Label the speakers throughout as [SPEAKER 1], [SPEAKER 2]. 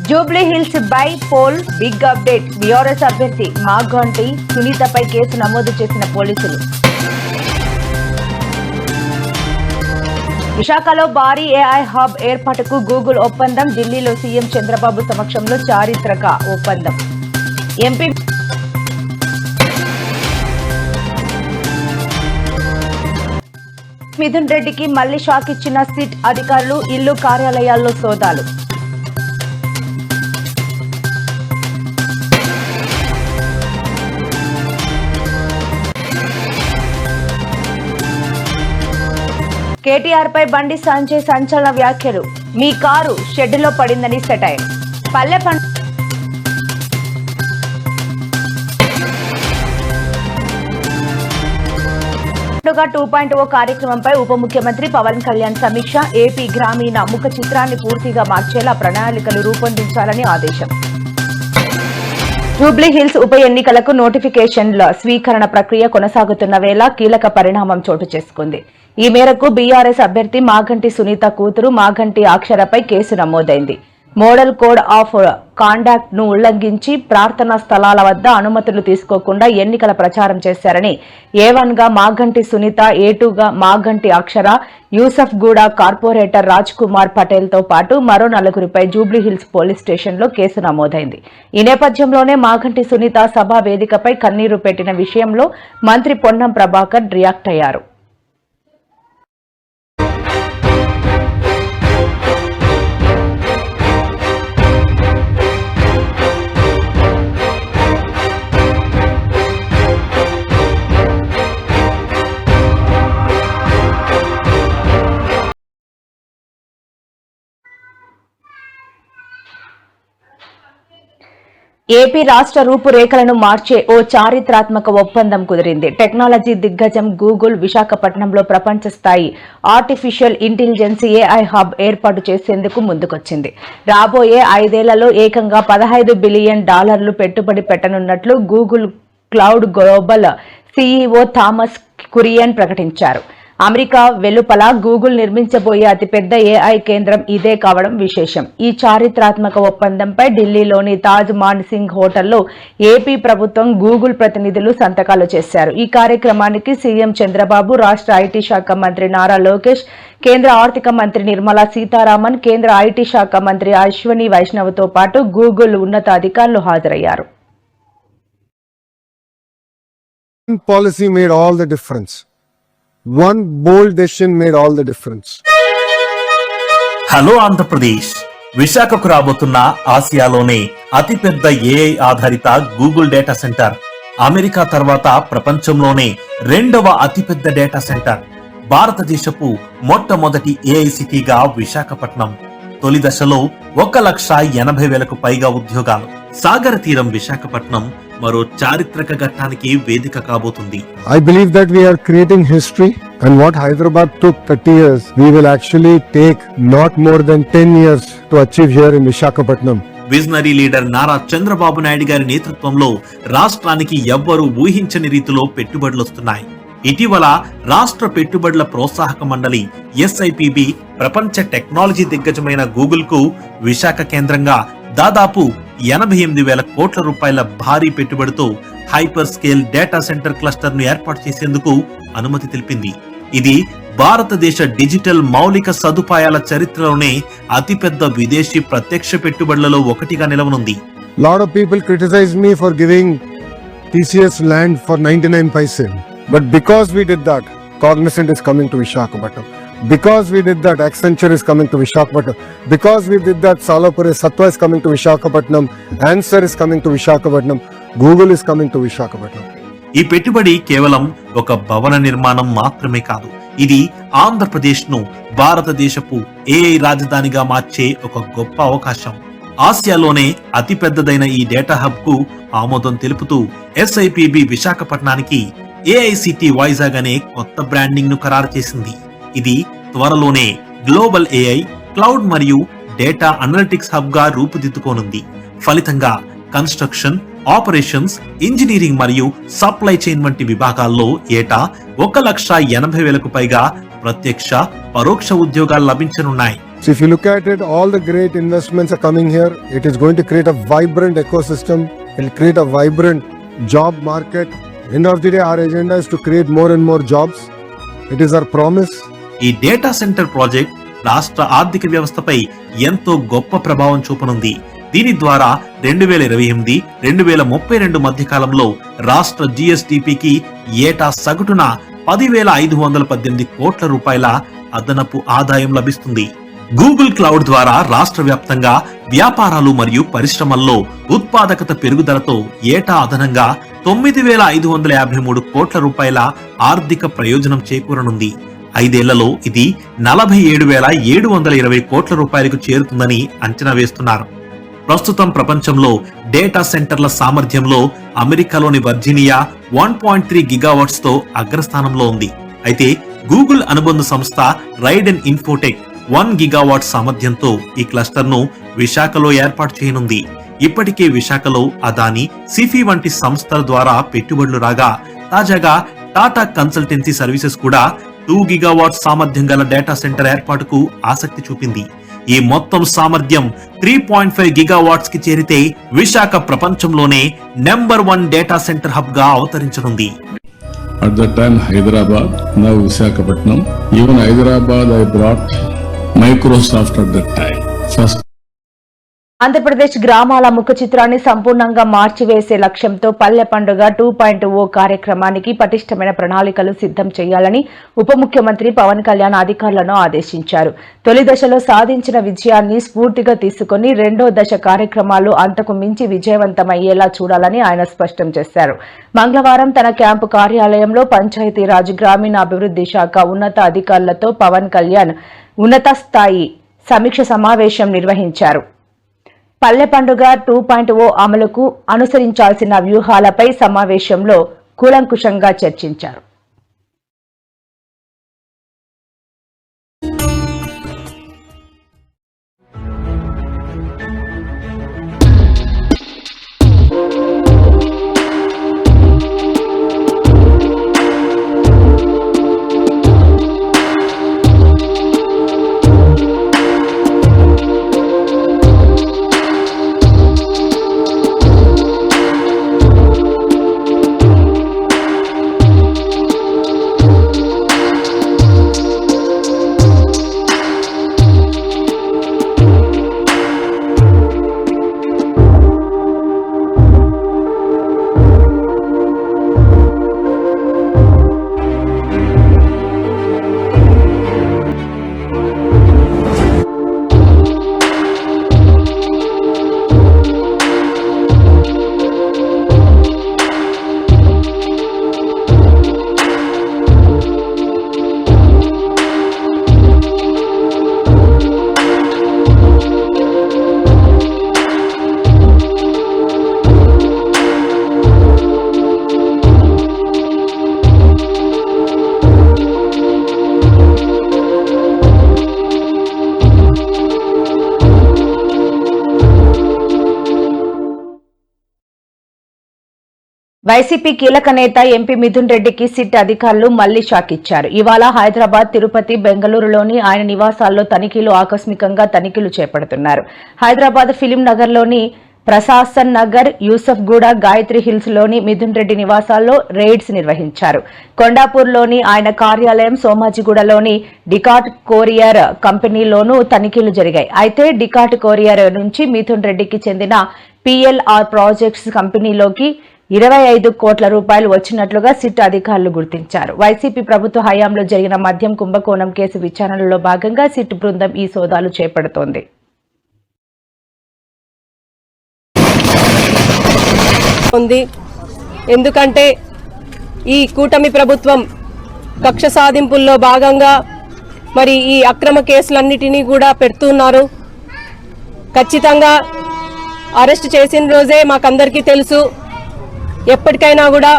[SPEAKER 1] Jubilee Hills by poll big update. BRS అభ్యర్థి Maganti సునీతపై case నమోదు చేసిన పోలీసులు. విశాఖలో భారీ ఏఐ హబ్ ఏర్పాటుకు గూగుల్ ఒప్పందం. ఢిల్లీలో సీఎం చంద్రబాబు సమక్షంలో చారిత్రక ఒప్పందం. ఎంపీ మిథున్ రెడ్డికి మళ్లీ షాక్ ఇచ్చిన సిట్ అధికారులు. ఇల్లు కార్యాలయాల్లో సోదాలు. కేటీఆర్ పై బండి సంజయ్ సంచలన వ్యాఖ్యలు. మీ కారు షెడ్డులో పడిందని సెటైర్. పల్లె పండుగ 2.0 కార్యక్రమంపై ఉప ముఖ్యమంత్రి పవన్ కళ్యాణ్ సమీక్ష. ఏపీ గ్రామీణ ముఖ చిత్రాన్ని పూర్తిగా మార్చేలా ప్రణాళికలు రూపొందించాలని ఆదేశం. జూబ్లీ హిల్స్ ఉప ఎన్నికలకు నోటిఫికేషన్ల స్వీకరణ ప్రక్రియ కొనసాగుతున్న వేళ కీలక పరిణామం చోటు చేసుకుంది. ఈ మేరకు బీఆర్ఎస్ అభ్యర్థి మాగంటి సునీత కూతురు మాగంటి అక్షరపై కేసు నమోదైంది. మోడల్ కోడ్ ఆఫ్ కాండక్ట్ ను ఉల్లంఘించి ప్రార్థనా స్థలాల వద్ద అనుమతులు తీసుకోకుండా ఎన్నికల ప్రచారం చేశారని A1 గా మాగంటి సునీత, A2 గా మాగంటి అక్షర, యూసఫ్ గూడ కార్పొరేటర్ రాజ్ కుమార్ పటేల్ తో పాటు మరో 4గురిపై జూబ్లీహిల్స్ పోలీస్ స్టేషన్లో కేసు నమోదైంది. ఈ నేపథ్యంలోనే మాగంటి సునీత సభా వేదికపై కన్నీరు పెట్టిన విషయంలో మంత్రి పొన్నం ప్రభాకర్ రియాక్ట్ అయ్యారు. ఏపీ రాష్ట్ర రూపురేఖలను మార్చే ఓ చారిత్రాత్మక ఒప్పందం కుదిరింది. టెక్నాలజీ దిగ్గజం గూగుల్ విశాఖపట్నంలో ప్రపంచ స్థాయి ఆర్టిఫిషియల్ ఇంటెలిజెన్స్ ఏఐ హబ్ ఏర్పాటు చేసేందుకు ముందుకొచ్చింది. రాబోయే 5 ఏళ్లలో ఏకంగా $15 బిలియన్ పెట్టుబడి పెట్టనున్నట్లు Google Cloud global CEO Thomas Kurian ప్రకటించారు. అమెరికా వెలుపల గూగుల్ నిర్మించబోయే అతిపెద్ద ఏఐ కేంద్రం ఇదే కావడం విశేషం. ఈ చారిత్రాత్మక ఒప్పందంపై ఢిల్లీలోని తాజ్ మాన్సింగ్ హోటల్లో ఏపీ ప్రభుత్వం, గూగుల్ ప్రతినిధులు సంతకాలు చేశారు. ఈ కార్యక్రమానికి సీఎం చంద్రబాబు, రాష్ట్ర ఐటీ శాఖ మంత్రి నారా లోకేష్, కేంద్ర ఆర్థిక మంత్రి నిర్మలా సీతారామన్, కేంద్ర ఐటీ శాఖ మంత్రి అశ్వనీ వైష్ణవ్తో పాటు గూగుల్ ఉన్నతాధికారులు హాజరయ్యారు.
[SPEAKER 2] Policy made all the difference. One bold decision made all the difference.
[SPEAKER 3] Hello Andhra Pradesh. విశాఖకు రాబోతున్న ఆసియాలోనే అతిపెద్ద ఏఐ ఆధారిత గూగుల్ డేటా సెంటర్. అమెరికా తర్వాత ప్రపంచంలోనే 2వ అతిపెద్ద డేటా సెంటర్. భారతదేశపు మొట్టమొదటి ఏఐ సిటీగా విశాఖపట్నం. తొలి దశలో 1,80,000కు పైగా ఉద్యోగాలు. సాగర తీరం విశాఖపట్నం మరో చారిత్రక ఘట్టానికి వేదిక కాబోతుంది.
[SPEAKER 2] I believe that we are creating history, and what Hyderabad took 30 years, we will actually take not more than 10 years to achieve here in Visakhapatnam.
[SPEAKER 3] Visionary leader Nara Chandrababu Naidu గారి నేతృత్వంలో రాష్ట్రానికి ఎవ్వరూ ఊహించని రీతిలో పెట్టుబడులొస్తున్నాయి. ఇటీవల రాష్ట్ర పెట్టుబడుల ప్రోత్సాహక మండలి SIPB ప్రపంచ టెక్నాలజీ దిగ్గజమైన గూగుల్ కు విశాఖ కేంద్రంగా దాదాపు 88,000 కోట్ల రూపాయల భారీ పెట్టుబడితో hyper scale data centre cluster ను ఏర్పాటు చేసేందుకు అనుమతి తెలిపింది. ఇది భారతదేశ డిజిటల్ మౌలిక సదుపాయాల చరిత్రలోనే అతిపెద్ద విదేశీ ప్రత్యక్ష పెట్టుబడులలో ఒకటిగా నిలవనుంది.
[SPEAKER 2] Lot of people criticize me for giving TCS land for 99 paise, but because we did that, Cognizant is coming to Visakhapatnam. Because we did that, Accenture is coming to Visakhapatnam. Because we did that, Salapur Sattva is coming to Visakhapatnam. Answer is coming to Visakhapatnam. Google is coming to Visakhapatnam.
[SPEAKER 3] ఈ పెట్టుబడి కేవలం ఒక భవన నిర్మాణం మాత్రమే కాదు. ఇది ఆంధ్రప్రదేశ్ ను భారతదేశపు ఏఐ రాజధానిగా మార్చే ఒక గొప్ప అవకాశం. ఆసియాలోనే అతిపెద్దదైన ఈ డేటా హబ్ కు ఆమోదం తెలుపుతూ SIPB విశాఖపట్నానికి AICT వైజాగ్ అనే కొత్త బ్రాండింగ్ ను ఖరారు చేసింది. ఇది త్వరలోనే గ్లోబల్ ఏఐ, క్లౌడ్ మరియు డేటా అనలిటిక్స్ హబ్ గా రూపుదిద్దుకోనుంది. ఫలితంగా కన్స్ట్రక్షన్, ఆపరేషన్స్, ఇంజనీరింగ్ మరియు సప్లై చైన్ వంటి విభాగాల్లో ఏటా 1,80,000కు పైగా ప్రత్యక్ష, పరోక్ష ఉద్యోగాలు లభించనున్నాయి.
[SPEAKER 2] So if you look at it, all the great investments are coming here. It is going to create a vibrant ecosystem. It will create a vibrant job market. End of the day, our agenda is to create more and more jobs. It is our promise.
[SPEAKER 3] ఈ data centre project రాష్ట్ర ఆర్థిక వ్యవస్థపై ఎంతో గొప్ప ప్రభావం చూపనుంది. దీని ద్వారా 2028-2032 మధ్య కాలంలో రాష్ట్ర జిఎస్టిపికి ఏటా సగటున 10,518 కోట్ల రూపాయల అదనపు ఆదాయం లభిస్తుంది. గూగుల్ క్లౌడ్ ద్వారా రాష్ట్ర వ్యాప్తంగా వ్యాపారాలు మరియు పరిశ్రమల్లో ఉత్పాదకత పెరుగుదలతో ఏటా అదనంగా 9,553 కోట్ల రూపాయల ఆర్థిక ప్రయోజనం చేకూరనుంది. 5 ఏళ్లలో ఇది 47,720 కోట్ల రూపాయలకు చేరుతుందని అంచనా వేస్తున్నారు. ప్రస్తుతం ప్రపంచంలో డేటా సెంటర్ల సామర్థ్యంలో అమెరికాలోని వర్జీనియా 1.3 గిగావాట్స్ తో అగ్రస్థానంలో ఉంది. అయితే గూగుల్ అనుబంధ సంస్థ రైడెన్ ఇన్ఫోటెక్ 1 గిగావాట్ సామర్థ్యంతో ఈ క్లస్టర్ ను విశాఖలో ఏర్పాటు చేయనుంది. ఇప్పటికే విశాఖలో అదాని, సిఫీ వంటి సంస్థల ద్వారా పెట్టుబడులు రాగా తాజాగా టాటా కన్సల్టెన్సీ సర్వీసెస్ కూడా 2 గిగావాట్ సామర్థ్యం గల డేటా సెంటర్ ఏర్పాటుకు ఆసక్తి చూపింది. ఈ మొత్తం సామర్థ్యం 3.5 గిగావాట్స్ కి చేరితే విశాఖ ప్రపంచంలోనే నెంబర్ 1 డేటా సెంటర్ హబ్ గా అవతరించనుంది.
[SPEAKER 4] At that time Hyderabad, now Visakhapatnam. Even Hyderabad I brought Microsoft at that time. First
[SPEAKER 1] Andhra Pradesh గ్రామాల ముఖ చిత్రాన్ని సంపూర్ణంగా మార్చివేసే లక్ష్యంతో పల్లె పండుగ 2.0 కార్యక్రమానికి పటిష్టమైన ప్రణాళికలు సిద్ధం చేయాలని ఉప ముఖ్యమంత్రి పవన్ కళ్యాణ్ అధికారులను ఆదేశించారు. తొలి దశలో సాధించిన విజయాన్ని స్ఫూర్తిగా తీసుకుని రెండో దశ కార్యక్రమాలు అంతకు మించి విజయవంతమయ్యేలా చూడాలని ఆయన స్పష్టం చేశారు. మంగళవారం తన క్యాంపు కార్యాలయంలో పంచాయతీరాజ్ గ్రామీణాభివృద్ధి శాఖ ఉన్నత అధికారులతో పవన్ కళ్యాణ్ ఉన్నత స్థాయి సమీక్ష సమావేశం నిర్వహించారు. పల్లె పండుగ 2.0 అమలుకు అనుసరించాల్సిన వ్యూహాలపై సమావేశంలో కూలంకుషంగా చర్చించారు. వైసీపీ కీలక నేత ఎంపీ మిథున్ రెడ్డికి సిట్ అధికారులు మళ్లీ షాక్ ఇచ్చారు. ఇవాళ హైదరాబాద్, తిరుపతి, బెంగళూరులోని ఆయన నివాసాల్లో ఆకస్మికంగా తనిఖీలు చేపడుతున్నారు. హైదరాబాద్ ఫిలిం నగర్లోని ప్రశాసన్ నగర్, యూసఫ్గూడ, గాయత్రి హిల్స్ లోని మిథున్ రెడ్డి నివాసాల్లో రైడ్స్ నిర్వహించారు. కొండాపూర్లోని ఆయన కార్యాలయం, సోమాజిగూడలోని డికాట్ కొరియర్ కంపెనీలోనూ తనిఖీలు జరిగాయి. అయితే డికాట్ కొరియర్ నుంచి మిథున్ రెడ్డికి చెందిన పిఎల్ఆర్ ప్రాజెక్ట్స్ కంపెనీలోకి 25 కోట్ల రూపాయలు వచ్చినట్లుగా సిట్ అధికారులు గుర్తించారు. వైసీపీ ప్రభుత్వ హయాంలో జరిగిన మద్యం కుంభకోణం కేసు విచారణలో భాగంగా సిట్ బృందం ఈ సోదాలు చేపడుతోంది.
[SPEAKER 5] ఎందుకంటే ఈ కూటమి ప్రభుత్వం కక్ష సాధింపుల్లో భాగంగా మరి ఈ అక్రమ కేసులన్నిటినీ కూడా పెడుతున్నారు. ఖచ్చితంగా అరెస్ట్ చేసిన రోజే మాకందరికీ తెలుసు, ఎప్పటికైనా కూడా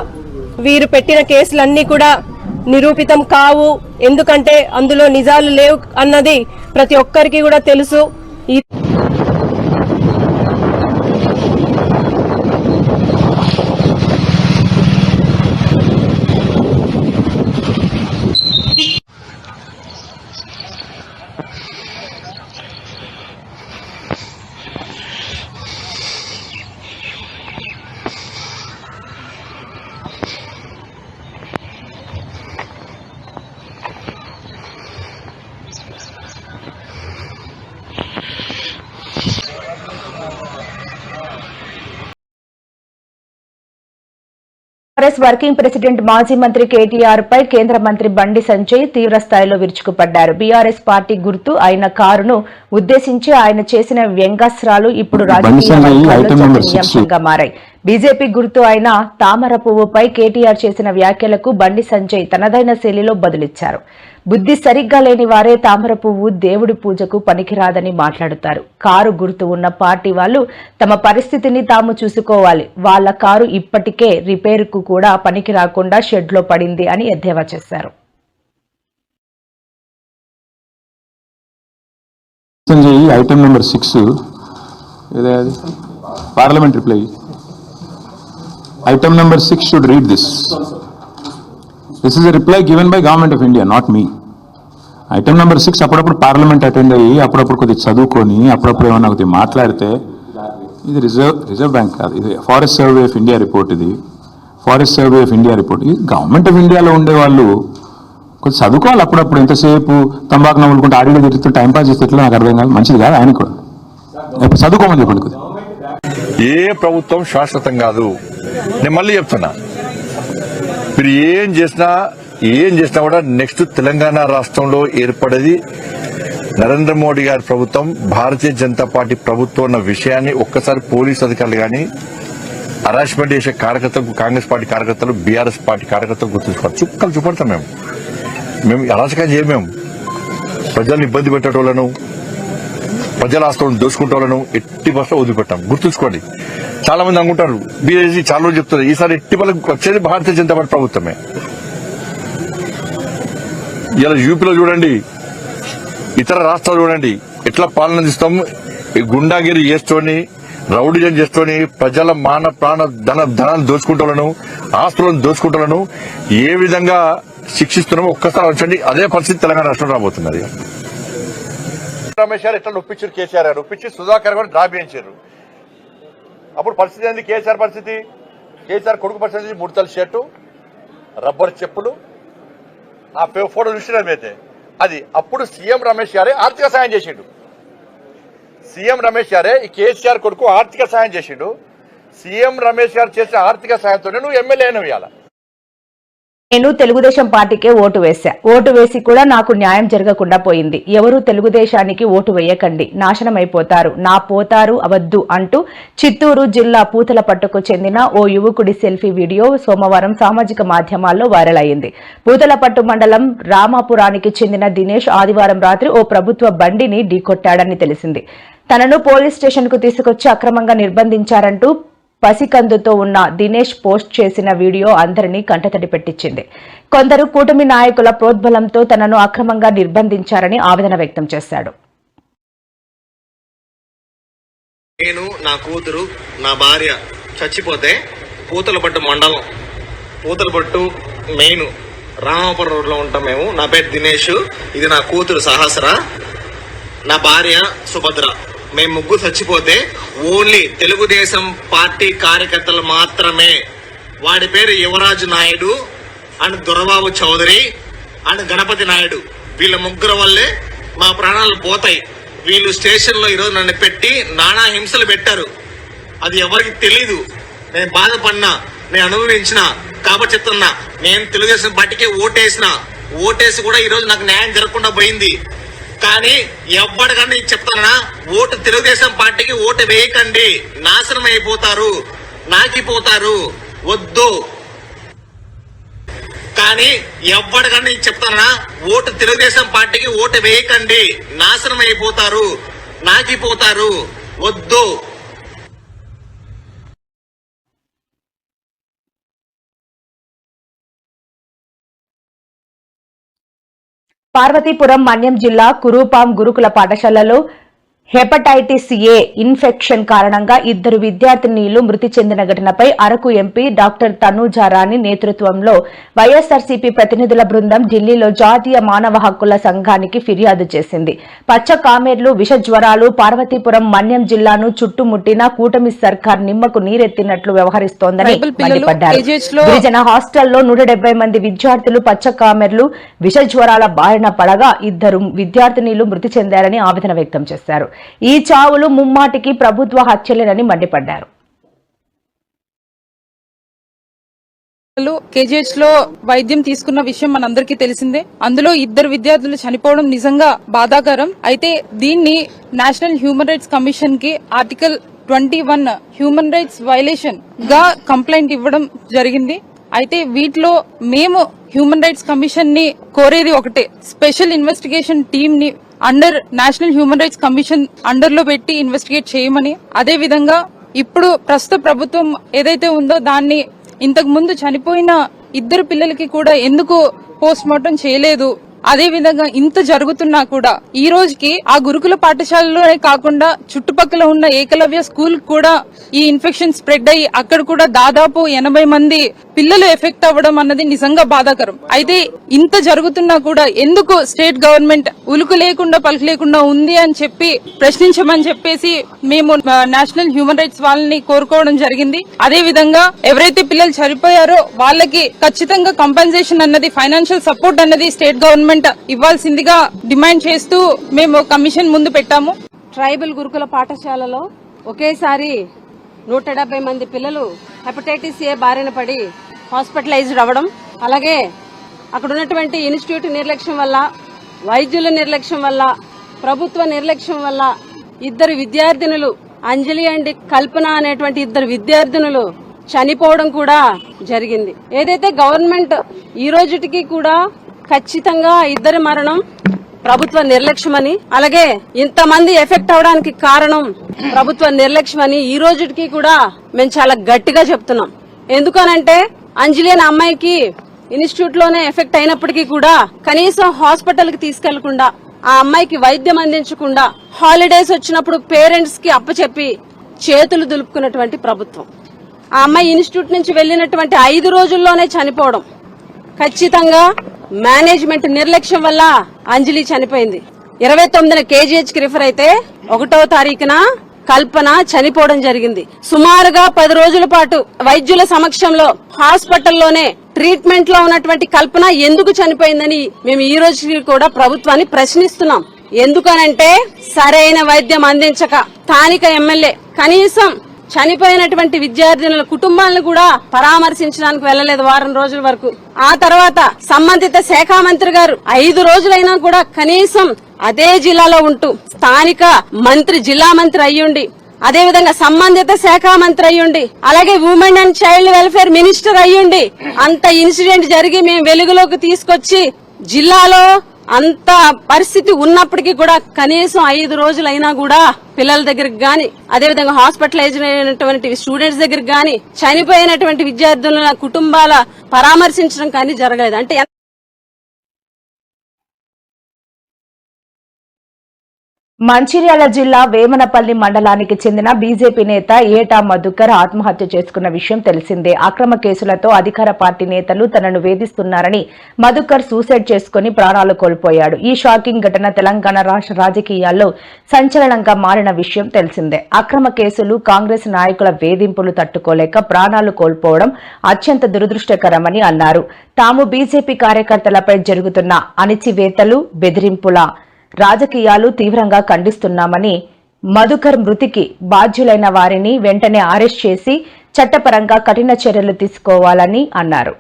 [SPEAKER 5] వీరు పెట్టిన కేసులన్నీ కూడా నిరూపితం కావు, ఎందుకంటే అందులో నిజాలు లేవు అన్నది ప్రతి ఒక్కరికి కూడా తెలుసు.
[SPEAKER 1] కాంగ్రెస్ వర్కింగ్ ప్రెసిడెంట్ మాజీ మంత్రి కేటీఆర్ పై కేంద్ర మంత్రి బండి సంజయ్ తీవ్ర స్థాయిలో విరుచుకుపడ్డారు. బీఆర్ఎస్ పార్టీ గుర్తు అయిన కారును ఉద్దేశించి ఆయన చేసిన వ్యంగ్యాస్త్రాలు ఇప్పుడు రాజకీయ వర్గాల్లో చర్చనీయాంశంగా మారాయి. బీజేపీ గుర్తు అయిన తామర పువ్వుపై కేటీఆర్ చేసిన వ్యాఖ్యలకు బండి సంజయ్ తనదైన శైలిలో బదులిచ్చారు. బుద్ధి సరిగ్గా లేని వారే తామర పువ్వు దేవుడి పూజకు పనికిరాదని మాట్లాడుతారు. కారు గుర్తు ఉన్న పార్టీ వాళ్ళు తమ పరిస్థితిని తాము చూసుకోవాలి. వాళ్ల కారు ఇప్పటికే రిపేరుకు కూడా పనికి రాకుండా షెడ్లో పడింది అని ఎద్దేవా చేశారు.
[SPEAKER 6] Item number 6 parliament reply. Item number 6 should read this. This is a reply given by Government of India, not me. Item number 6 అప్పుడప్పుడు పార్లమెంట్ అటెండ్ అయ్యి అప్పుడప్పుడు కొద్దిగా చదువుకొని అప్పుడప్పుడు ఏమన్నా కొద్దిగా మాట్లాడితే ఇది రిజర్వ్ బ్యాంక్ కాదు, ఇది Forest Survey of India report. ఇది Forest Survey of India report. ఇది గవర్నమెంట్ ఆఫ్ ఇండియాలో ఉండేవాళ్ళు కొద్దిగా చదువుకోవాలి. అప్పుడప్పుడు ఎంతసేపు తంబాకు నవ్వులుకుంటే ఆడియో తిరుగుతూ టైంపాస్ చేస్తే ఎట్లా నాకు అర్థం కాదు. మంచిది కాదు ఆయన కూడా. ఇప్పుడు చదువుకోమని చెప్పండి కొద్దిగా.
[SPEAKER 7] ఏ ప్రభుత్వం శాశ్వతం కాదు. నేను మళ్ళీ చెప్తున్నా, మీరు ఏం చేసినా కూడా నెక్స్ట్ తెలంగాణ రాష్ట్రంలో ఏర్పడేది నరేంద్ర మోడీ గారి ప్రభుత్వం, భారతీయ జనతా పార్టీ ప్రభుత్వం అన్న విషయాన్ని ఒక్కసారి పోలీసు అధికారులు కానీ హరాస్మెంట్ చేసే కార్యకర్తలు, కాంగ్రెస్ పార్టీ కార్యకర్తలు, బీఆర్ఎస్ పార్టీ కార్యకర్తలు గుర్తుంచుకోవాలి. చుక్కలు చూపడతాం. మేము అరాచకం చేయమేము. ప్రజల్ని ఇబ్బంది పెట్టేటోళ్లను, ప్రజల ఆస్తులను దోసుకుంటోళ్లను ఎట్టి బస్సులో వదిలిపెట్టాం. గుర్తుంచుకోండి. చాలా మంది అనుకుంటారు, బీజేపీ చాలా రోజులు చెప్తారు, ఈసారి ఎట్టి వాళ్ళకి వచ్చేది భారతీయ జనతా పార్టీ ప్రభుత్వమే. ఇలా యూపీలో చూడండి, ఇతర రాష్ట్రాలు చూడండి, ఎట్లా పాలన తీస్తాము. గుండాగిరి చేస్తూని, రౌడీజం చేస్తూని, ప్రజల మాన ప్రాణ ధనాలు దోచుకుంటోళ్లను, ఆస్తులను దోచుకుంటోళ్లను ఏ విధంగా శిక్షిస్తున్నామో ఒక్కసారి వచ్చండి. అదే పరిస్థితి తెలంగాణ రాష్ట్రంలో రాబోతున్నది. రమేష్ గారు ఎట్లా నొప్పించారు, కేసీఆర్ గారు నొప్పించి సుధాకర్ గారు డ్రా చేయించారు. అప్పుడు పరిస్థితి ఏంది? కేసీఆర్ పరిస్థితి, కేసీఆర్ కొడుకు పరిస్థితి 3 తల షర్టు, రబ్బర్ చెప్పులు, ఆ ఫోటో చూసినట్లయితే అది అప్పుడు సీఎం రమేష్ గారే ఆర్థిక సాయం చేసిండు. సీఎం రమేష్ గారే ఈ కేసీఆర్ కొడుకు ఆర్థిక సాయం చేసిండు. సీఎం రమేష్ గారు చేసిన ఆర్థిక సాయంతోనే నువ్వు ఎమ్మెల్యే అయినవు. ఇవాళ
[SPEAKER 1] నేను తెలుగుదేశం పార్టీకే ఓటు వేశా. ఓటు వేసి కూడా నాకు న్యాయం జరగకుండా పోయింది. ఎవరు తెలుగుదేశానికి ఓటు వేయకండి, నాశనం అయిపోతారు, నా పోతారు అవద్దు అంటూ చిత్తూరు జిల్లా పూతలపట్టుకు చెందిన ఓ యువకుడి సెల్ఫీ వీడియో సోమవారం సామాజిక మాధ్యమాల్లో వైరల్ అయింది. పూతలపట్టు మండలం రామాపురానికి చెందిన దినేష్ ఆదివారం రాత్రి ఓ ప్రభుత్వ బండిని ఢీకొట్టాడని తెలిసింది. తనను పోలీస్ స్టేషన్ కు తీసుకొచ్చి అక్రమంగా నిర్బంధించారంటూ పసికందుతో ఉన్న దినేష్ పోస్ట్ చేసిన వీడియో అందరినీ కంటతడి పెట్టించింది. కొందరు కూటమి నాయకుల ప్రోద్బలంతో తనను అక్రమంగా నిర్బంధించారని ఆవేదన వ్యక్తం చేశాడు.
[SPEAKER 8] నేను, నా కూతురు, నా భార్య చచ్చిపోతే పూతలపట్టు మండలం, పూతలపట్టు మెయిన్ రామాపురం రోడ్ లో ఉంటాం మేము. నా పేరు దినేష్, ఇది నా కూతురు సహస్ర, నా భార్య సుభద్ర. మేము ముగ్గురు చచ్చిపోతే ఓన్లీ తెలుగుదేశం పార్టీ కార్యకర్తలు మాత్రమే, వాడి పేరు యువరాజు నాయుడు అండ్ దొరబాబు చౌదరి అండ్ గణపతి నాయుడు, వీళ్ళ ముగ్గురు వల్లే మా ప్రాణాలు పోతాయి. వీళ్ళు స్టేషన్ లో ఈరోజు నన్ను పెట్టి నానా హింసలు పెట్టారు. అది ఎవరికి తెలీదు. నేను బాధపడినా, నేను అనుభవించిన కాబట్టి చెప్తున్నా. నేను తెలుగుదేశం పార్టీకి ఓటేసి కూడా ఈరోజు నాకు న్యాయం జరగకుండా పోయింది. కానీ ఎవ్వడికండి చెప్తానా, ఓటు తెలుగుదేశం పార్టీకి ఓటు వేయకండి, నాశనం అయిపోతారు, నాకిపోతారు, వద్దు. కానీ ఎవ్వడికండి చెప్తానా, ఓటు తెలుగుదేశం పార్టీకి ఓటు వేయకండి, నాశనం అయిపోతారు, నాకిపోతారు, వద్దు.
[SPEAKER 1] పార్వతీపురం మన్యం జిల్లా కురూపాం గురుకుల పాఠశాలలో హెపటైటిస్ ఏ ఇన్ఫెక్షన్ కారణంగా 2 విద్యార్థినీలు మృతి చెందిన ఘటనపై అరకు ఎంపీ డాక్టర్ తనూజారాణి నేతృత్వంలో వైఎస్ఆర్సీపీ ప్రతినిధుల బృందం ఢిల్లీలో జాతీయ మానవ హక్కుల సంఘానికి ఫిర్యాదు చేసింది. పచ్చ కామెర్లు, విష జ్వరాలు పార్వతీపురం మన్యం జిల్లాను చుట్టుముట్టిన కూటమి సర్కార్ నిమ్మకు నీరెత్తినట్లు వ్యవహరిస్తోందని మండిపడ్డారు. గిరిజన హాస్టల్లో 170 మంది విద్యార్థులు పచ్చ కామెర్లు, విష జ్వరాల బారిన పడగా 2 విద్యార్థినీలు మృతి చెందారని ఆవేదన వ్యక్తం చేశారు. ఈ చావులు ముమ్మాటికి ప్రభుత్వ హత్యలేనని మండిపడ్డారు.
[SPEAKER 9] కేజీహెచ్ లో వైద్యం తీసుకున్న విషయం మనందరికీ తెలిసిందే. అందులో 2 విద్యార్థులు చనిపోవడం నిజంగా బాధాకరం. అయితే దీన్ని నేషనల్ హ్యూమన్ రైట్స్ కమిషన్ కి ఆర్టికల్ 21 హ్యూమన్ రైట్స్ వైలేషన్ గా కంప్లైంట్ ఇవ్వడం జరిగింది. అయితే వీటిలో మేము హ్యూమన్ రైట్స్ కమిషన్ ని కోరేది ఒకటే, స్పెషల్ ఇన్వెస్టిగేషన్ టీమ్ ని under national human rights commission under లో పెట్టి ఇన్వెస్టిగేట్ చేయమని. అదే విధంగా ఇప్పుడు ప్రస్తుత ప్రభుత్వం ఏదైతే ఉందో దాన్ని ఇంతకు ముందు చనిపోయిన 2 పిల్లలకి కూడా ఎందుకు పోస్ట్ మార్టం చేయలేదు. అదే విధంగా ఇంత జరుగుతున్నా కూడా ఈ రోజుకి ఆ గురుకుల పాఠశాలలోనే కాకుండా చుట్టుపక్కల ఉన్న ఏకలవ్య స్కూల్ కూడా ఈ ఇన్ఫెక్షన్ స్ప్రెడ్ అయ్యి అక్కడ కూడా దాదాపు 80 మంది పిల్లలు ఎఫెక్ట్ అవ్వడం అన్నది నిజంగా బాధాకరం. అయితే ఇంత జరుగుతున్నా కూడా ఎందుకు స్టేట్ గవర్నమెంట్ ఉలుకు లేకుండా పలుకు లేకుండా ఉంది అని చెప్పి ప్రశ్నించమని చెప్పేసి మేము నేషనల్ హ్యూమన్ రైట్స్ వాళ్ళని కోరుకోవడం జరిగింది. అదే విధంగా ఎవరైతే పిల్లలు చనిపోయారో వాళ్ళకి ఖచ్చితంగా కంపెన్సేషన్ అన్నది, ఫైనాన్షియల్ సపోర్ట్ అన్నది స్టేట్ గవర్నమెంట్ ఇవ్వాల్సిందిగా డిమాండ్ చేస్తూ మేము కమిషన్ ముందు పెట్టాము.
[SPEAKER 5] ట్రైబల్ గురుకుల పాఠశాలలో ఒకేసారి 170 మంది పిల్లలు హెపటైటిస్ ఏ బారిన పడి హాస్పిటలైజ్డ్ అవ్వడం, అలాగే అక్కడ ఉన్నటువంటి ఇన్స్టిట్యూట్ నిర్లక్ష్యం వల్ల, వైద్యుల నిర్లక్ష్యం వల్ల, ప్రభుత్వ నిర్లక్ష్యం వల్ల 2 విద్యార్థినులు, అంజలి అండ్ కల్పన అనేటువంటి 2 విద్యార్థినులు చనిపోవడం కూడా జరిగింది. ఏదైతే గవర్నమెంట్ ఈ రోజుటికి కూడా ఖచ్చితంగా 2 మరణం ప్రభుత్వ నిర్లక్ష్యమని, అలాగే ఇంతమంది ఎఫెక్ట్ అవడానికి కారణం ప్రభుత్వ నిర్లక్ష్యమని ఈ రోజుకి కూడా మేము చాలా గట్టిగా చెప్తున్నాం. ఎందుకనంటే అంజలి అనే అమ్మాయికి ఇన్స్టిట్యూట్ లోనే ఎఫెక్ట్ అయినప్పటికీ కూడా కనీసం హాస్పిటల్ కి తీసుకెళ్లకుండా, ఆ అమ్మాయికి వైద్యం అందించకుండా, హాలిడేస్ వచ్చినప్పుడు పేరెంట్స్ కి అప్పచెప్పి చేతులు దులుపుకున్నటువంటి ప్రభుత్వం. ఆ అమ్మాయి ఇన్స్టిట్యూట్ నుంచి వెళ్లినటువంటి 5 రోజుల్లోనే చనిపోవడం ఖచ్చితంగా మేనేజ్మెంట్ నిర్లక్ష్యం వల్ల అంజలి చనిపోయింది. 29న కేజీహెచ్ కి రిఫర్ అయితే 1వ తారీఖున కల్పన చనిపోవడం జరిగింది. సుమారుగా 10 రోజుల పాటు వైద్యుల సమక్షంలో హాస్పిటల్లోనే ట్రీట్మెంట్ లో ఉన్నటువంటి కల్పన ఎందుకు చనిపోయిందని మేము ఈ రోజు కూడా ప్రభుత్వాన్ని ప్రశ్నిస్తున్నాం. ఎందుకనంటే సరైన వైద్యం అందించక స్థానిక ఎమ్మెల్యే కనీసం చనిపోయినటువంటి విద్యార్థినుల కుటుంబాలను కూడా పరామర్శించడానికి వెళ్లలేదు వారం రోజుల వరకు. ఆ తర్వాత సంబంధిత శాఖ మంత్రి గారు 5 రోజులైనా కూడా కనీసం అదే జిల్లాలో ఉంటూ స్థానిక మంత్రి, జిల్లా మంత్రి అయ్యుండి, అదేవిధంగా సంబంధిత శాఖ మంత్రి అయ్యుండి, అలాగే women and child welfare minister అయ్యుండి అంత ఇన్సిడెంట్ జరిగి మేము వెలుగులోకి తీసుకొచ్చి జిల్లాలో అంత పరిస్థితి ఉన్నప్పటికీ కూడా కనీసం 5 రోజులైనా కూడా పిల్లల దగ్గరికి గాని, అదేవిధంగా హాస్పిటలైజ్ అయినటువంటి స్టూడెంట్స్ దగ్గరికి గాని, చనిపోయినటువంటి విద్యార్థుల కుటుంబాల పరామర్శించడం కానీ జరగలేదు. అంటే
[SPEAKER 1] మంచిర్యాల జిల్లా వేమనపల్లి మండలానికి చెందిన బీజేపీ నేత ఏటా మధుకర్ ఆత్మహత్య చేసుకున్న విషయం తెలిసిందే. అక్రమ కేసులతో అధికార పార్టీ నేతలు తనను వేధిస్తున్నారని మధుకర్ సూసైడ్ చేసుకుని ప్రాణాలు కోల్పోయాడు. ఈ షాకింగ్ ఘటన తెలంగాణ రాష్ట్ర రాజకీయాల్లో సంచలనంగా మారిన విషయం తెలిసిందే. అక్రమ కేసులు, కాంగ్రెస్ నాయకుల వేధింపులు తట్టుకోలేక ప్రాణాలు కోల్పోవడం అత్యంత దురదృష్టకరమని అన్నారు. తాము బీజేపీ కార్యకర్తలపై జరుగుతున్న అణిచివేతలు, బెదిరింపుల రాజకీయాలు తీవ్రంగా ఖండిస్తున్నామని, మధుకర్ మృతికి బాధ్యులైన వారిని వెంటనే అరెస్ట్ చేసి చట్టపరంగా కఠిన చర్యలు తీసుకోవాలని అన్నారు.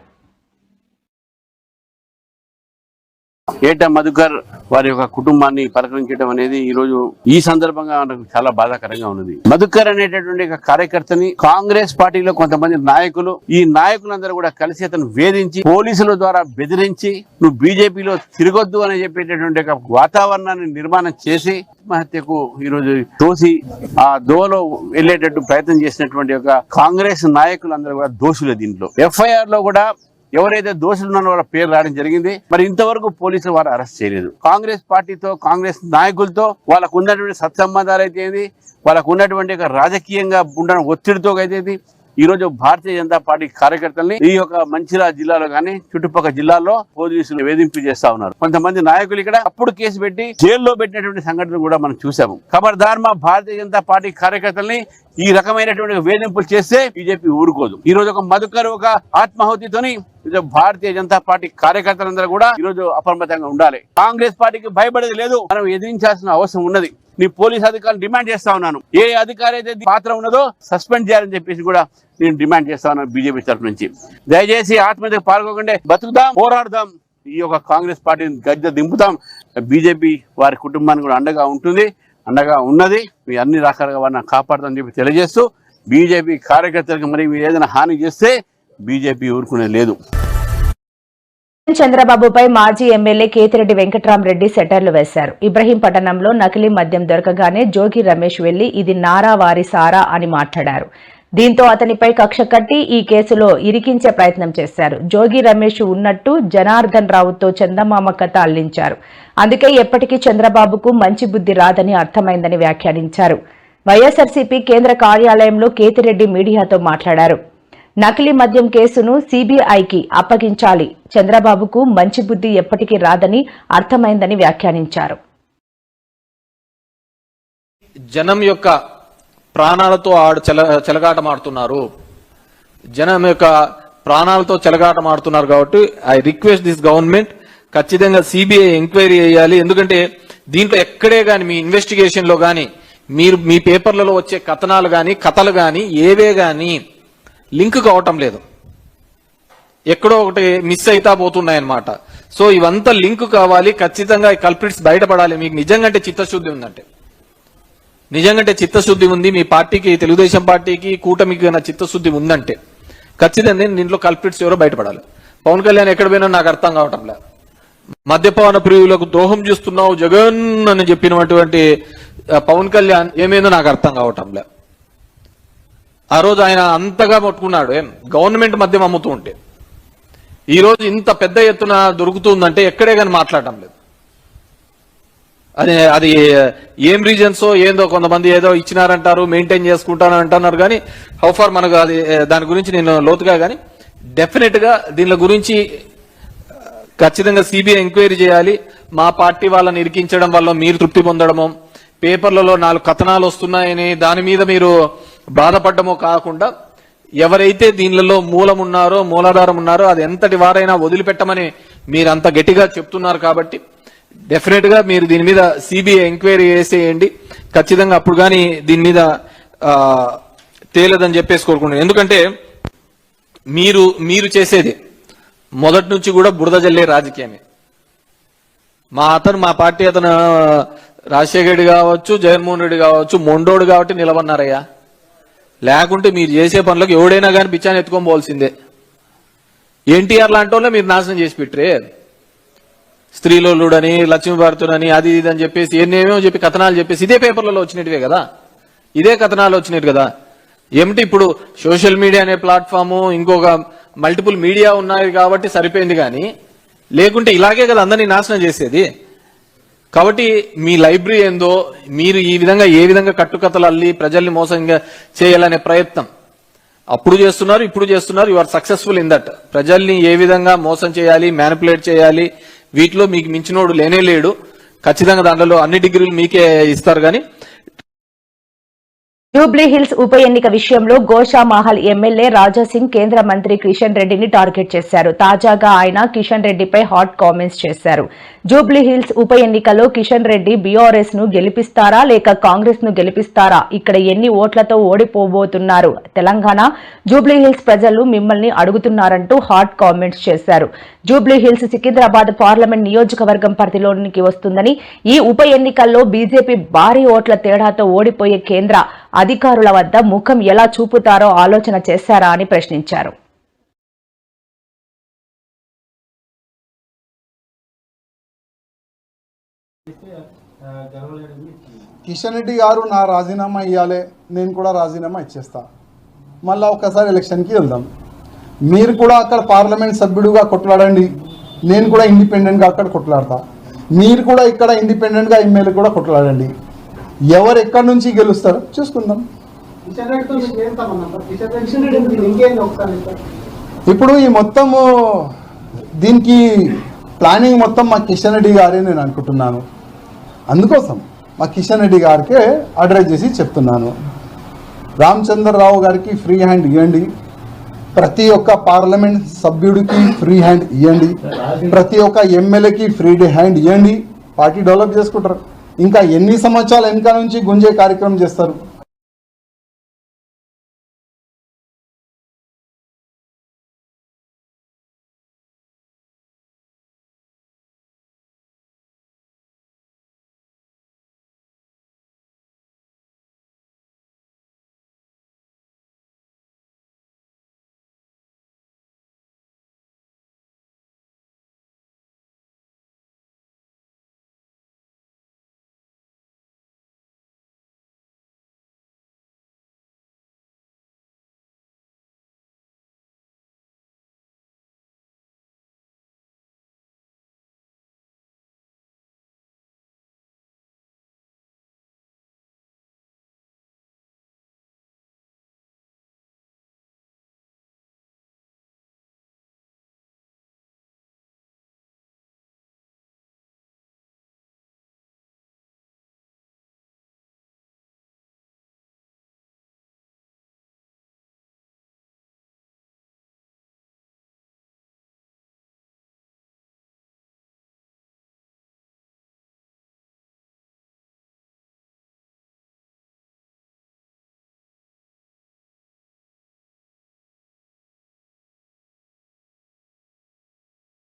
[SPEAKER 10] ఏటా మధుకర్ వారి యొక్క కుటుంబాన్ని పలకరించడం అనేది ఈ రోజు ఈ సందర్భంగా మనకు చాలా బాధాకరంగా ఉన్నది. మధుకర్ అనేటటువంటి కార్యకర్తని కాంగ్రెస్ పార్టీలో కొంతమంది నాయకులు, ఈ నాయకులందరూ కూడా కలిసి అతను వేధించి పోలీసుల ద్వారా బెదిరించి నువ్వు బీజేపీలో తిరగొద్దు అని చెప్పేటటువంటి వాతావరణాన్ని నిర్మాణం చేసి ఆత్మహత్యకు ఈ రోజు తోసి ఆ దోవలో వెళ్లేటట్టు ప్రయత్నం చేసినటువంటి ఒక కాంగ్రెస్ నాయకులందరూ కూడా దోషులే. దీంట్లో FIR లో కూడా ఎవరైతే దోషులు ఉన్నారో వాళ్ళ పేరు రావడం జరిగింది. మరి ఇంతవరకు పోలీసులు వారు అరెస్ట్ చేయలేదు. కాంగ్రెస్ పార్టీతో, కాంగ్రెస్ నాయకులతో వాళ్ళకు ఉన్నటువంటి సత్సంబంధాలు అయితే, వాళ్ళకు ఉన్నటువంటి రాజకీయంగా ఉన్న ఒత్తిడితో అయితే ఈ రోజు భారతీయ జనతా పార్టీ కార్యకర్తల్ని ఈ యొక్క మంచిర్యాల జిల్లాలో గానీ చుట్టుపక్కల జిల్లాల్లో పోలీసులు వేధింపు చేస్తా ఉన్నారు. కొంతమంది నాయకులు ఇక్కడ అప్పుడు కేసు పెట్టి జైల్లో పెట్టినటువంటి సంఘటనలు కూడా మనం చూసాము. ఖబర్దార్ మా భారతీయ జనతా పార్టీ కార్యకర్తల్ని ఈ రకమైనటువంటి వేధింపులు చేస్తే బీజేపీ ఊరుకోదు. ఈ రోజు ఒక మధుకర్ ఒక ఆత్మాహుతితోని భారతీయ జనతా పార్టీ కార్యకర్తలందరూ కూడా ఈ రోజు అప్రమత్తంగా ఉండాలి. కాంగ్రెస్ పార్టీకి భయపడేది లేదు, మనం ఎదిరించాల్సిన అవసరం ఉన్నది. నీ పోలీస్ అధికారులు డిమాండ్ చేస్తా ఉన్నాను. ఏ అధికారి అయితే పాత్ర ఉన్నదో సస్పెండ్ చేయాలని చెప్పేసి కూడా నేను డిమాండ్ చేస్తా ఉన్నాను బీజేపీ తరఫు నుంచి. దయచేసి ఆత్మహత్యకు పాల్గొకండి, బతుకుదాం, పోరాడదాం, ఈ యొక్క కాంగ్రెస్ పార్టీని గద్దె దింపుతాం. బీజేపీ వారి కుటుంబానికి కూడా అండగా ఉంటుంది, అండగా ఉన్నది. మీ అన్ని రకాలుగా వారిని కాపాడుతామని చెప్పి తెలియజేస్తూ, బీజేపీ కార్యకర్తలకు మరి మీరు ఏదైనా హాని చేస్తే బీజేపీ ఊరుకునే లేదు.
[SPEAKER 1] చంద్రబాబుపై మాజీ ఎమ్మెల్యే కేతిరెడ్డి వెంకట్రామరెడ్డి సెటర్లు వేశారు. ఇబ్రహీంపట్నంలో నకిలీ మద్యం దొరకగానే జోగి రమేష్ వెళ్లి ఇది నారా వారి సారా అని మాట్లాడారు. దీంతో అతనిపై కక్ష కట్టి ఈ కేసులో ఇరికించే ప్రయత్నం చేశారు. జోగి రమేష్ ఉన్నట్టు జనార్దన్ రావుతో చందమామ కథ అల్లించారు. అందుకే ఎప్పటికీ చంద్రబాబుకు మంచి బుద్ధి రాదని అర్థమైందని వ్యాఖ్యానించారు. వైఎస్ఆర్సీపీ కేంద్ర కార్యాలయంలో కేతిరెడ్డి మీడియాతో మాట్లాడారు. నకిలీ మద్యం కేసును సీబీఐకి అప్పగించాలి, చంద్రబాబుకు మంచి బుద్ధి ఎప్పటికీ రాదని అర్థమైందని వ్యాఖ్యానించారు.
[SPEAKER 11] జనం యొక్క ప్రాణాలతో చెలగాటమాడుతున్నారు, జనం యొక్క ప్రాణాలతో చెలగాటమాడుతున్నారు. కాబట్టి ఐ రిక్వెస్ట్ దిస్ గవర్నమెంట్ ఖచ్చితంగా సిబిఐ ఎంక్వైరీ చేయాలి. ఎందుకంటే దీంట్లో ఎక్కడే గాని మీ ఇన్వెస్టిగేషన్ లో గాని మీరు మీ పేపర్లలో వచ్చే కథనాలు గాని కథలు గాని ఏవే గాని లింక్ కావటం లేదు, ఎక్కడో ఒకటి మిస్ అయితా పోతున్నాయన్నమాట. సో ఇవంతా లింక్ కావాలి, ఖచ్చితంగా కల్ప్రిట్స్ బయటపడాలి. మీకు నిజంగా చిత్తశుద్ధి ఉందంటే, నిజంగా చిత్తశుద్ధి ఉంది మీ పార్టీకి, తెలుగుదేశం పార్టీకి, కూటమికి చిత్తశుద్ధి ఉందంటే ఖచ్చితంగా దీంట్లో కల్ప్రిట్స్ ఎవరో బయటపడాలి. పవన్ కళ్యాణ్ ఎక్కడ పోయినా నాకు అర్థం కావటం లేదు. మద్యపాన ప్రియులకు ద్రోహం చేస్తున్నావు జగన్ అని చెప్పినటువంటి పవన్ కళ్యాణ్ ఏమైందో నాకు అర్థం కావటం లేదు. ఆ రోజు ఆయన అంతగా పట్టుకున్నాడు గవర్నమెంట్ మద్యం అమ్ముతూ ఉంటే. ఈ రోజు ఇంత పెద్ద ఎత్తున దొరుకుతుందంటే ఎక్కడే కానీ మాట్లాడటం లేదు. అది ఏం రీజన్సో ఏందో, కొంతమంది ఏదో ఇచ్చినారంటారు, మెయింటైన్ చేసుకుంటానని అంటున్నారు. కానీ హౌ ఫార్ మనకు అది దాని గురించి నేను లోతుగా కానీ డెఫినెట్ గా దీని గురించి ఖచ్చితంగా సిబిఐ ఎంక్వైరీ చేయాలి. మా పార్టీ వాళ్ళని ఇరికించడం వల్ల మీరు తృప్తి పొందడమో, పేపర్లలో 4 కథనాలు వస్తున్నాయని దాని మీద మీరు బాధపడ్డమో కాకుండా, ఎవరైతే దీనిలో మూలాధారం ఉన్నారో అది ఎంతటి వారైనా వదిలిపెట్టమని మీరు అంత గట్టిగా చెప్తున్నారు. కాబట్టి డెఫినెట్ గా మీరు దీని మీద సిబిఐ ఎంక్వైరీ చేసేయండి ఖచ్చితంగా. అప్పుడు కానీ దీని మీద తేలదని చెప్పేసి కోరుకుంటున్నాను. ఎందుకంటే మీరు చేసేది మొదటి నుంచి కూడా బురద జల్లే రాజకీయమే. మా పార్టీ అతను రాజశేఖర రెడ్డి కావచ్చు, జగన్మోహన్ రెడ్డి కావచ్చు, మొండోడు కాబట్టి నిలబడినారయ్యా. లేకుంటే మీరు చేసే పనులకు ఎవడైనా కానీ పిచ్చాన్ని ఎత్తుకొని పోవాల్సిందే. ఎన్టీఆర్ లాంటి వాళ్ళే మీరు నాశనం చేసి పెట్టరే. స్త్రీలోలుడని, లక్ష్మీభారతుడని, అది ఇది అని చెప్పేసి ఎన్నేమో చెప్పి కథనాలు చెప్పేసి ఇదే పేపర్లలో వచ్చినట్టువే కదా, ఇదే కథనాలు వచ్చినట్టు కదా. ఏమిటి ఇప్పుడు సోషల్ మీడియా అనే ప్లాట్ఫాము, ఇంకొక మల్టిపుల్ మీడియా ఉన్నాయి కాబట్టి సరిపోయింది. కానీ లేకుంటే ఇలాగే కదా అందరినీ నాశనం చేసేది. కాబట్టి మీ లైబ్రరీ ఏందో, మీరు ఈ విధంగా ఏ విధంగా కట్టుకథలు అల్లి ప్రజల్ని మోసంగా చేయాలనే ప్రయత్నం అప్పుడు చేస్తున్నారు, ఇప్పుడు చేస్తున్నారు. You are successful in that. ప్రజల్ని ఏ విధంగా మోసం చేయాలి, మ్యానిపులేట్ చేయాలి, వీటిలో మీకు మించినోడు లేనే లేడు. ఖచ్చితంగా దాంట్లో అన్ని డిగ్రీలు మీకే ఇస్తారు. కానీ
[SPEAKER 1] జూబ్లీహిల్స్ ఉప ఎన్నిక విషయంలో గోషామహల్ ఎమ్మెల్యే రాజాసింగ్ కేంద్ర మంత్రి కిషన్ రెడ్డిని టార్గెట్ చేశారు. తాజాగా ఆయన కిషన్ రెడ్డిపై హాట్ కామెంట్స్ చేశారు. జూబ్లీహిల్స్ ఉప ఎన్నికలో కిషన్ రెడ్డి బీఆర్ఎస్ ను గెలిపిస్తారా లేక కాంగ్రెస్ ను గెలిపిస్తారా? ఇక్కడ ఎన్ని ఓట్లతో ఓడిపోబోతున్నారు? తెలంగాణ జూబ్లీహిల్స్ ప్రజలు మిమ్మల్ని అడుగుతున్నారంటూ హాట్ కామెంట్స్ చేశారు. జూబ్లీహిల్స్ సికింద్రాబాద్ పార్లమెంట్ నియోజకవర్గం పరిధిలోనికి వస్తుందని, ఈ ఉప ఎన్నికల్లో బీజేపీ భారీ ఓట్ల తేడాతో ఓడిపోయే కేంద్ర అధికారుల వద్ద ముఖం ఎలా చూపుతారో ఆలోచన చేశారా అని ప్రశ్నించారు.
[SPEAKER 12] కిషన్ రెడ్డి గారు నా రాజీనామా ఇవ్వాలి, నేను కూడా రాజీనామా ఇచ్చేస్తా, మళ్ళీ ఒకసారి ఎలక్షన్కి వెళ్దాం. మీరు కూడా అక్కడ పార్లమెంట్ సభ్యుడుగా కొట్లాడండి, నేను కూడా ఇండిపెండెంట్గా అక్కడ కొట్లాడతా. మీరు కూడా ఇక్కడ ఇండిపెండెంట్గా ఎమ్మెల్యే కూడా కొట్లాడండి. ఎవరు ఎక్కడి నుంచి గెలుస్తారో చూసుకుందాం. ఇప్పుడు ఈ మొత్తము దీనికి ప్లానింగ్ మొత్తం మా కిషన్ రెడ్డి గారే నేను అనుకుంటున్నాను. అందుకోసం మా కిషన్ రెడ్డి గారికే అడ్రస్ చేసి చెప్తున్నాను, రామచంద్రరావు గారికి ఫ్రీ హ్యాండ్ ఇవ్వండి, ప్రతి ఒక్క పార్లమెంట్ సభ్యుడికి ఫ్రీ హ్యాండ్ ఇవ్వండి, ప్రతి ఒక్క ఎమ్మెల్యేకి ఫ్రీ హ్యాండ్ ఇవ్వండి. పార్టీ డెవలప్ చేసుకుంటారు. ఇంకా ఎన్ని సంవత్సరాల వెనక నుంచి గుంజే కార్యక్రమం చేస్తారు?